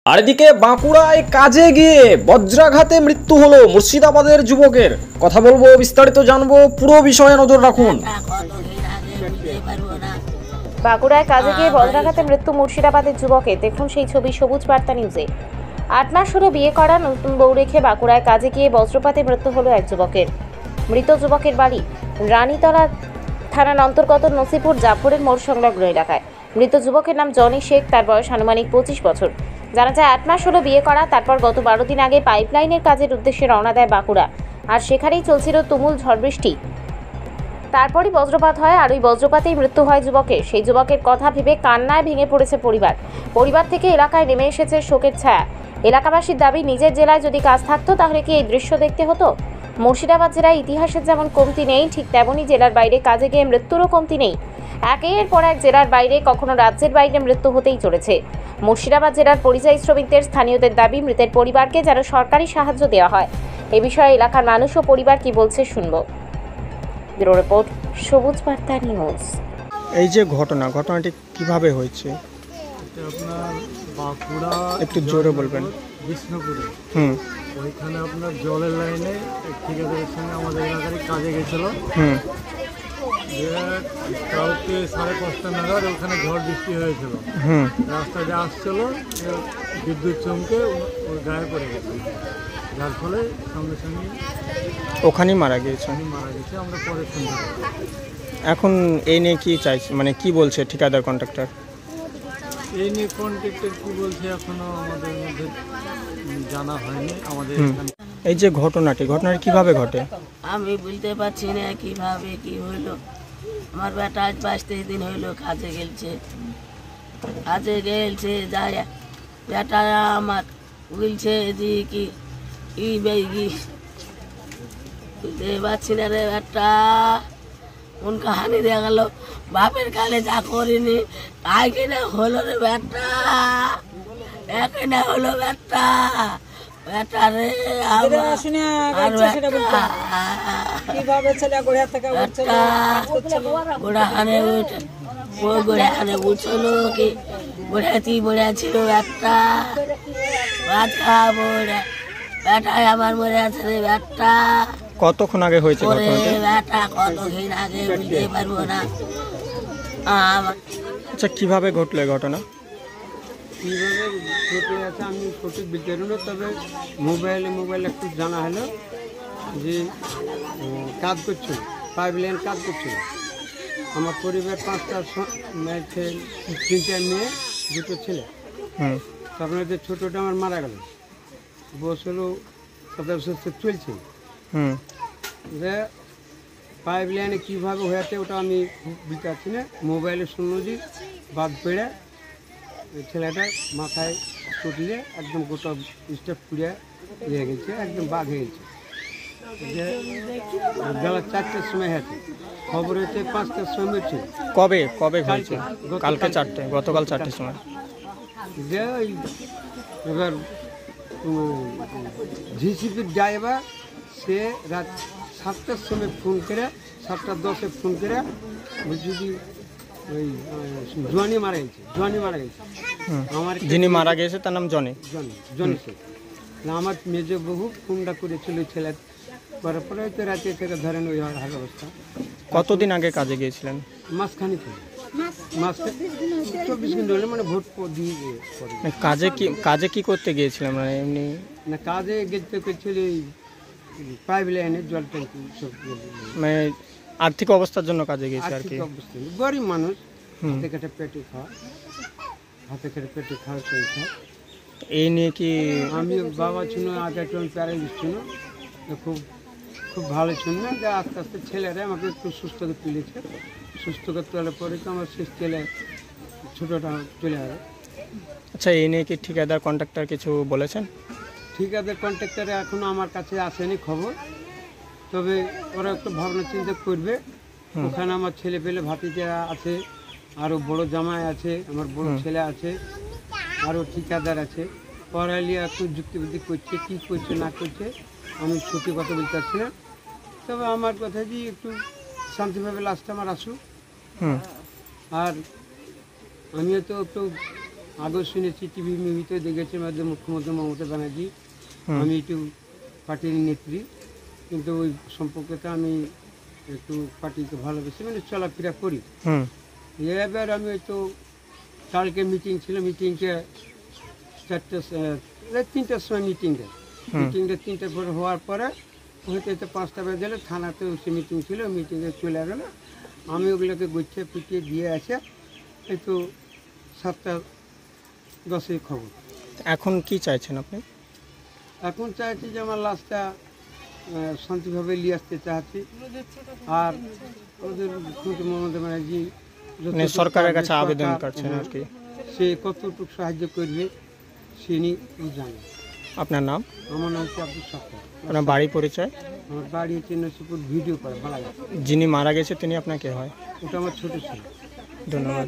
আর এদিকে বাঁকুড়ায় কাজে গিয়ে বজ্রাঘাতে মৃত্যু হলো মুর্শিদাবাদের যুবকের। কথা বলবো, বিস্তারিত জানবো, পুরো বিষয়ে নজর রাখুন। বাঁকুড়ায় কাজে গিয়ে বজ্রাঘাতে মৃত্যু মুর্শিদাবাদের যুবকের। দেখুন সেই ছবি সবুজ বার্তা নিউজে। 8 মাস হলো বিয়ে করা, নতুন বউ রেখে বাঁকুড়ায় কাজে গিয়ে বজ্রপাতে মৃত্যু হলো এক যুবকের। মৃত যুবকের বাড়ি রানীতলা থানার অন্তর্গত নসিপুর জাফরের মোড় সংলগ্ন এলাকায়। মৃত যুবকের নাম জনি শেখ, তার বয়স আনুমানিক 25 বছর। জানা যায় 8 মাস হলো বিয়ে করা, তারপর গত 12 দিন আগে পাইপলাইনের কাজের উদ্দেশ্যে রওনা দেয় বাঁকুড়া। আর সেখানেই চলছিল তুমুল ঝড় বৃষ্টি। তারপরই বজ্রপাত হয়, আর ওই বজ্রপাতেই মৃত্যু হয় যুবকের। সেই যুবকের কথা ভেবে কান্নায় ভেঙে পড়েছে পরিবার থেকে এলাকায় নেমে এসেছে শোকের ছায়া। এলাকাবাসীর দাবি, নিজের জেলায় যদি কাজ থাকতো তাহলে কি এই দৃশ্য দেখতে হতো? মুর্শিদাবাদ জেলায় ইতিহাসের যেমন কমতি নেই, ঠিক তেমনই জেলার বাইরে কাজে গিয়ে মৃত্যুরও কমতি নেই। একের পর এক জেলার বাইরে, কখনো রাজ্যের বাইরে মৃত্যু হতেই চলেছে। মুর্শিদাবাদ জেলার পরিযায়ী শ্রমিকদের স্থানীয়দের দাবি, মৃতের পরিবারকে যেন সরকারি সাহায্য দেওয়া হয়। এ বিষয়ে এলাকার মানুষ ও পরিবার কি বলছে শুনবো। ব্যুরো রিপোর্ট, সবুজ বার্তা নিউজ। এই যে ঘটনাটি কিভাবে হয়েছে আপনার বাঁকুড়া, একটু জোরে বলবেন। বিষ্ণুপুরে ওইখানে আপনার জলের লাইনে এক ঠিকাদারের সঙ্গে আমাদের এলাকারই কাজে গেছিল। কালকে 5:30 নাগাদ ওখানে ঝড় বৃষ্টি হয়েছিল। রাস্তা দিয়ে আসছিল, বিদ্যুৎ চমকে ওর গায়ে পড়ে গেছে, যার ফলে সঙ্গে সঙ্গে ওখানেই মারা গেছে। আমরা পরে শুনতে পাই। এখন এই নিয়ে কি চাইছে, মানে কি বলছে ঠিকাদার কন্ট্রাক্টর? এই নিয়ে কন্ট্রাক্টর কি বলছে এখনো আমাদের মধ্যে জানা হয়নি। আমাদের এই যে ঘটনাটি কিভাবে ঘটে আমি বলতে পারছি না কিভাবে কি হইলো। আমার বেটা আজ 22 দিন হইলো কাজে গেলছে যাই বেটা আমার বলছে যে কি বুঝতে পারছি না রে বেটা, কোন কাহানি দেখা গেল। বাপের কালে যা করিনি তাই কিনা হলো রে বেটা, কিনা হলো বেটা, বেটা রে গোড়াখানে উঠলো কি বুড়াতি বুড়া ছিল একটা বাচ্চা বুড়া, বেটাই আমার মরে আছে রে বেটা। কতক্ষণ আগে হয়েছে বেটা? কতদিন আগে বুঝতে পারবো না। আচ্ছা, কিভাবে ঘটলো ঘটনা? কীভাবে ঘটে আছে আমি সঠিক বলতে পারি না, তবে মোবাইলে একটু জানা হলো যে কাজ করছিল, পাইপলাইন কাজ করছিল। আমার পরিবার 5টা মেয়ে, 3টা মেয়ে, 2টো ছেলে। তারপরে যে ছোটোটা আমার মারা গেল, বয়স হলো 27 বছর চলছে। যে পাইপলাইনে কীভাবে হয়েছে ওটা আমি বুঝতে পারছি না। মোবাইলে শুনলো যে বাদ পেড়ে ছেলেটা মাথায় চটলে একদম গোটা স্টেপ পুড়ে ইয়ে গেছে, একদম বাঘ হয়ে গেছে। যে বেলা 4টার সময় হয়েছে, খবর হয়েছে 5টার সময় হচ্ছে। কবে হয়েছে? কালকে 4টে, গতকাল 4টের সময়। যে এবার জিসিপির ড্রাইভার সে রাত 7টার সময় ফোন করে, 7:10 ফোন করে বলছি যে ওই জনি মারা গেছে। আমার যিনি মারা গেছে তার নাম জনি শেখ। আমার মেজো বহু ফোনটা করেছিল ছেলে, করার পরে হয়তো রাতে থেকে ধরেন ওই হাল অবস্থা। কতদিন আগে কাজে গিয়েছিলেন? মাসখানি থেকে 24 ঘন্টা হলে, মানে ভোট দিয়ে কাজে কি করতে গিয়েছিলাম? মানে এমনি না, কাজে গেতে করছিল পাইপ লাইনে জল ট্যাঙ্কি সব, মানে আর্থিক অবস্থার জন্য কাজে গিয়েছে আর কি। গরিব মানুষ, হাতে কেটে পেটে খাওয়া চলছে। এই নিয়ে কি আমি বাবা ছিল আগে একটু প্যারালাইসিস ছিল, খুব ভালো ছিল না। যে আস্তে আস্তে ছেলেরা আমাকে একটু সুস্থ করে তুলেছে। সুস্থ করে তোলার পরে তো আমার শেষ ছেলে ছোটোটা চলে আসে। আচ্ছা, এই নিয়ে কি ঠিকাদার কন্ট্রাক্টর কিছু বলেছেন? ঠিকাদার কন্ট্রাক্টরে এখনও আমার কাছে আসেনি খবর, তবে ওরা একটু ভাবনা চিন্তা করবে। ওখানে আমার ছেলে পেলে ভাতিজা আছে, আরও বড় জামাই আছে, আমার বড় ছেলে আছে, আরও ঠিকাদার আছে। পড়ালিয়া একটু যুক্তিবুদ্ধি করছে, কী করছে না করছে আমি সত্যি কথা বলতে পারছি না। তবে আমার কথা যে একটু শান্তিভাবে লাস্টে আমার আসুক। আর আমিও তো একটু আগেও শুনেছি টিভি মুভিতে দেখেছি আমাদের মুখ্যমন্ত্রী মমতা ব্যানার্জি, আমি একটু পার্টির নেত্রী, কিন্তু ওই সম্পর্কে তো আমি একটু পার্টিকে ভালোবেসে মানে চলাফেরা করি। এবার আমি হয়তো কালকে মিটিং ছিল, মিটিংটা 3টার সময় মিটিংটা 3টার পরে হওয়ার পরে হয়তো 5টা বেজে গেলে থানাতেও সে মিটিং ছিল, মিটিংয়ে চলে গেল। আমি ওগুলোকে গুছিয়ে পিটিয়ে দিয়ে আসে এই তো 7:10 খবর। এখন কি চাইছেন আপনি? এখন চাইছি যে আমার লাশটা শান্তিভাবে নিয়ে আসতে চাচ্ছি, আর ওদের মুখ্যমন্ত্রী মমতা ব্যানার্জি মানে সরকারের কাছে আবেদন করছেন আর কি, সে কতটুকু সাহায্য করবে সে নিয়ে জানে। আপনার নাম? আমার নাম হচ্ছে আব্দুল সাত্তার। আপনার বাড়ি পরিচয়? আমার বাড়ি হচ্ছে নসিপুর ভিডিও করে ভালো। যিনি মারা গেছে তিনি আপনার কে হয়? ওটা আমার ছোট ছিল। ধন্যবাদ।